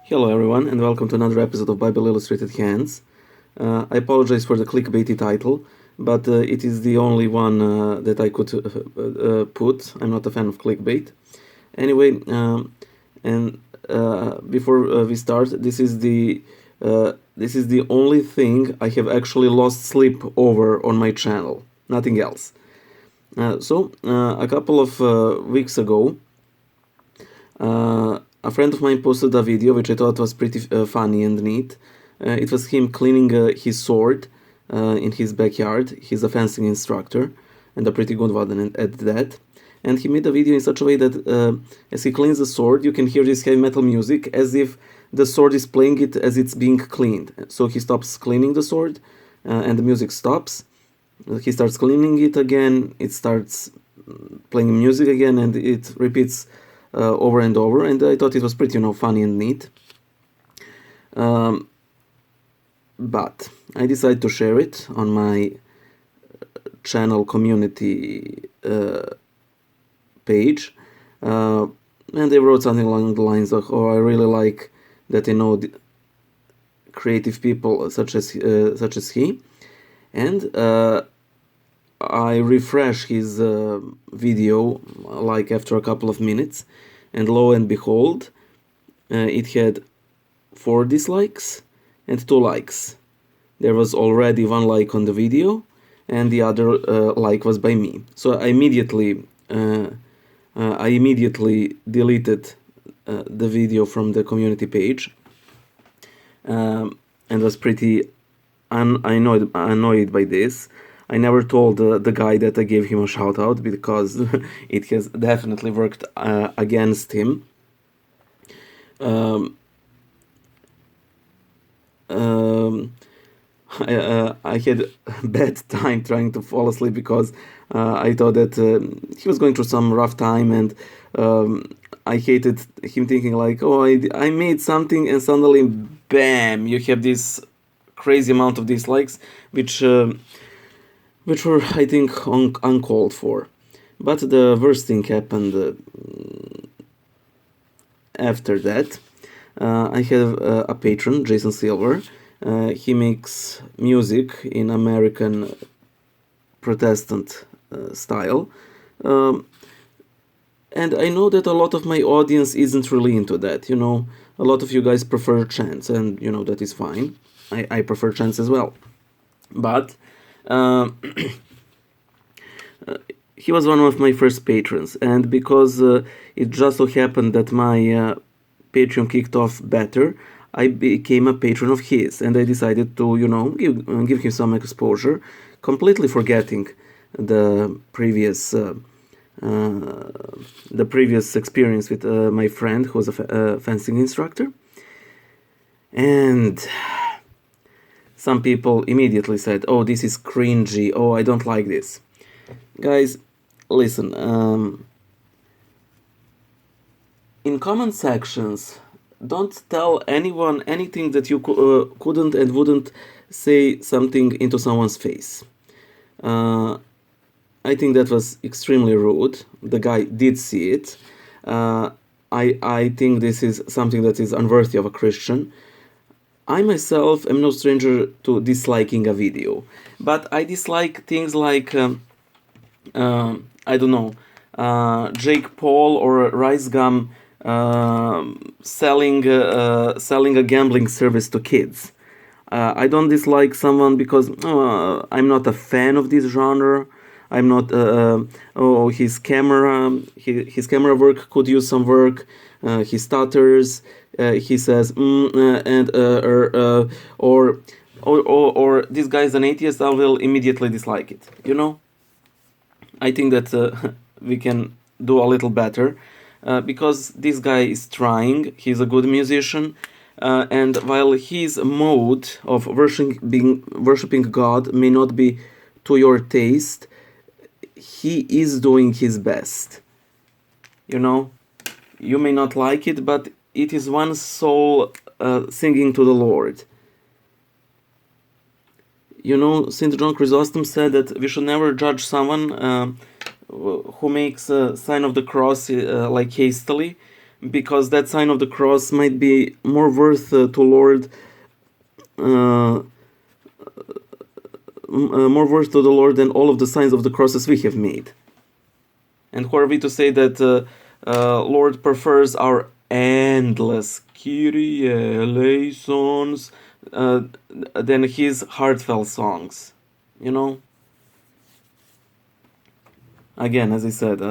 Hello everyone and welcome to another episode of Bible Illustrated Hands. I apologize for the clickbaity title, but it is the only one that I could put. I'm not a fan of clickbait. Anyway, before we start, this is the only thing I have actually lost sleep over on my channel. Nothing else. A couple of weeks ago, a friend of mine posted a video which I thought was pretty funny and neat. It was him cleaning his sword in his backyard. He's a fencing instructor and a pretty good one at that. And he made a video in such a way that as he cleans the sword, you can hear this heavy metal music as if the sword is playing it as it's being cleaned. So he stops cleaning the sword and the music stops. He starts cleaning it again, it starts playing music again, and it repeats over and over, and I thought it was pretty, funny and neat. But I decided to share it on my channel community page, and they wrote something along the lines of, "Oh, I really like that creative people such as he," and I refresh his video like after a couple of minutes, and lo and behold, it had 4 dislikes and 2 likes. There was already 1 like on the video, and the other like was by me. So I immediately deleted the video from the community page, and was pretty annoyed by this. I never told the guy that I gave him a shout out because it has definitely worked against him. I had a bad time trying to fall asleep because I thought that he was going through some rough time, and I hated him thinking like, oh, I made something and suddenly, bam, you have this crazy amount of dislikes, which were, I think, uncalled for. But the worst thing happened after that. I have a patron, Jason Silver. He makes music in American Protestant style. And I know that a lot of my audience isn't really into that. A lot of you guys prefer chants, and that is fine. I prefer chants as well. But he was one of my first patrons, and because it just so happened that my Patreon kicked off better, I became a patron of his, and I decided to, give him some exposure, completely forgetting the previous experience with my friend who was a fencing instructor. And some people immediately said, oh, this is cringy, oh, I don't like this. Guys, listen, in comment sections, don't tell anyone anything that you couldn't and wouldn't say something into someone's face. I think that was extremely rude. The guy did see it. I think this is something that is unworthy of a Christian. I myself am no stranger to disliking a video, but I dislike things like, I don't know, Jake Paul or Rice Gum selling a gambling service to kids. I don't dislike someone because I'm not a fan of this genre. I'm not. His camera work could use some work. He stutters. He says or this guy's an atheist. I will immediately dislike it. I think that we can do a little better because this guy is trying. He's a good musician, and while his mode of worshiping God may not be to your taste, he is doing his best. You may not like it, but it is one soul singing to the Lord. St. John Chrysostom said that we should never judge someone who makes a sign of the cross like hastily, because that sign of the cross might be more worth to Lord, more worth to the Lord than all of the signs of the crosses we have made. And who are we to say that Lord prefers our endless Kyrie eleisons than his heartfelt songs? You know? Again, as I said,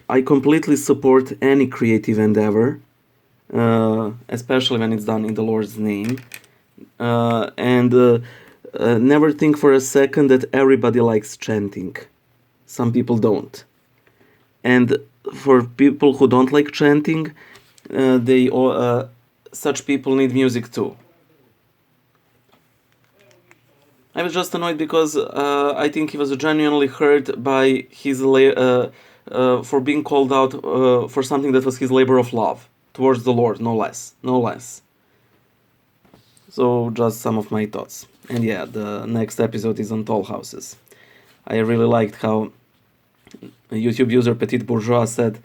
I completely support any creative endeavor, especially when it's done in the Lord's name. And never think for a second that everybody likes chanting. Some people don't. And for people who don't like chanting, such people need music too. I was just annoyed because I think he was genuinely hurt by his for being called out for something that was his labor of love towards the Lord, no less, no less. So just some of my thoughts. And yeah, the next episode is on Toll Houses. I really liked how YouTube user Petit Bourgeois said,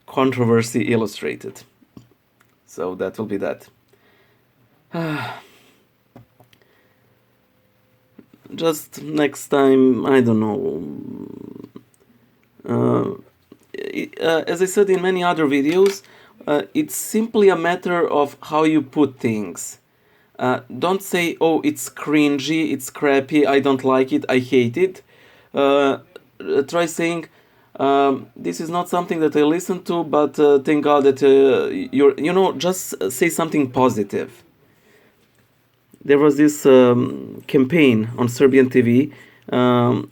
"Controversy illustrated." So that will be that. Just next time, I don't know. As I said in many other videos, it's simply a matter of how you put things. Don't say, oh, it's cringy, it's crappy, I don't like it, I hate it. Try saying, this is not something that I listen to, but thank God that just say something positive. There was this campaign on Serbian TV, and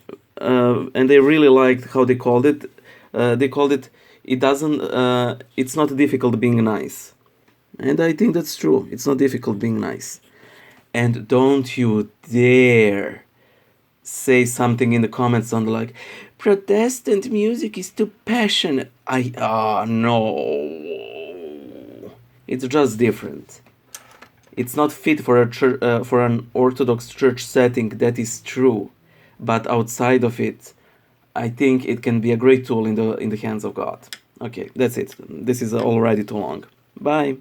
they really liked how they called it. They called it, it's not difficult being nice. And I think that's true. It's not difficult being nice. And don't you dare say something in the comments on like, Protestant music is too passionate. No. It's just different. It's not fit for for an Orthodox church setting, that is true. But outside of it, I think it can be a great tool in the hands of God. Okay, that's it. This is already too long. Bye.